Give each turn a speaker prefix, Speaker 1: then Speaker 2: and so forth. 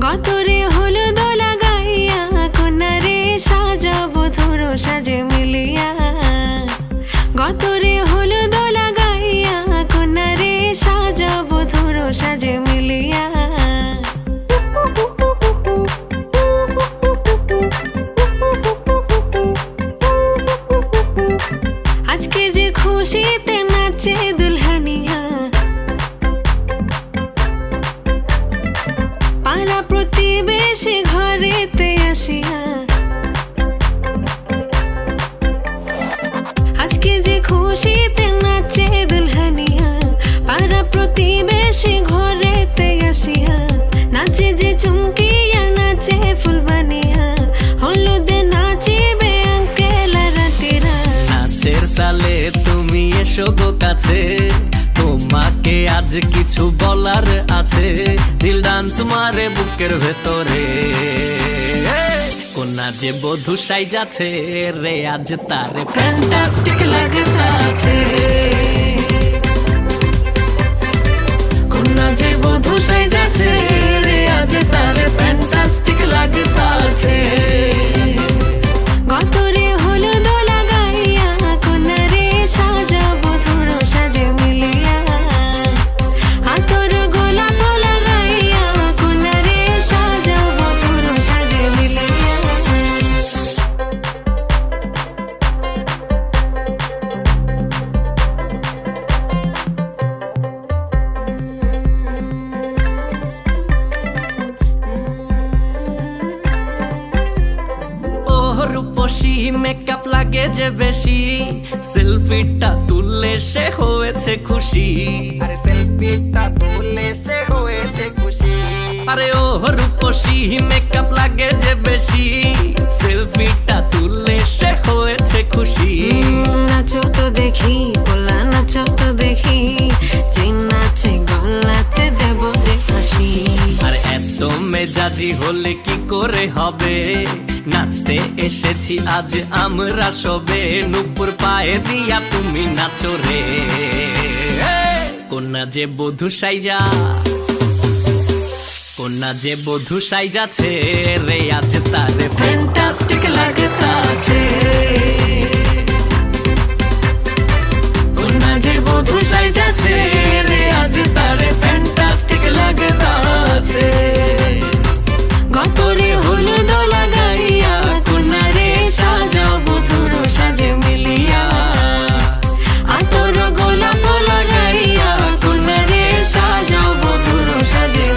Speaker 1: গতরে হলুদ লাগাইয়া কন্যারে সাজাবো ধরো সাজে মিলিয়া। গতরে হলুদ লাগাইয়া কন্যারে সাজাবো ধরো সাজে মিলিয়া। আজকে যে খুশিতে নাচে দুলহানিয়া, পাড়া প্রতিবেশী ঘরেতে আসিয়া। আজকে যে খুশিতে নাচে দুলহানিয়া, পাড়া প্রতিবেশী ঘরেতে আসিয়া। নাচে যে চুমকিয়া নাচে ফুলবানিয়া, হলুদে নাচিবে আঙ্কেল রাতিরা।
Speaker 2: নাচের তালে তুমি এসো গো কাছে, তোমাকে আজ কিছু বলার আছে। দিল ডান্স মারে বুকের ভেতরে, কোনা যে বধূ সাইজাছে রে আজ তারে ফ্যান্টাস্টিক লাগতাছে। কোনা যে বধূ সাইজাছে রে আজ তারে ফ্যান্টাস্টিক লাগতাছে।
Speaker 1: গতরে হলুদ লাগাইয়া কন্যারে সাজাবো ধরো সাজে মিলিয়া। আতর গোলাপ লাগাইয়া কন্যারে সাজাবো ধরো সাজে মিলিয়া।
Speaker 2: রূপসী মেকআপ লাগে যে বেশি, সেলফিটা তুললে সে হয়েছে খুশি।
Speaker 3: আরে সেলফিটা তুললে সে হয়েছে খুশি।
Speaker 2: আরে ও রূপসী মেকআপ লাগে যে বেশি, সেলফিটা তুললে সে হয়েছে খুশি।
Speaker 1: নাচো তো দেখি বলা নাচো তো দেখি, যে নাচে গলাতে দেব যে হাসি।
Speaker 2: আর এত মেজাজি হলে কি করে হবে, নাচতে এসেছি আজ আমরা সবে। নুপুর পায়ে দিয়া তুমি নাচো রে, কোনা যে বধূ সাইজা, কোনা যে বধূ সাইজাছে রে আজ তারে ফ্যান্টাস্টিক লাগতাছে। কোনা যে বধূ সাইজাছে রে আজ তারে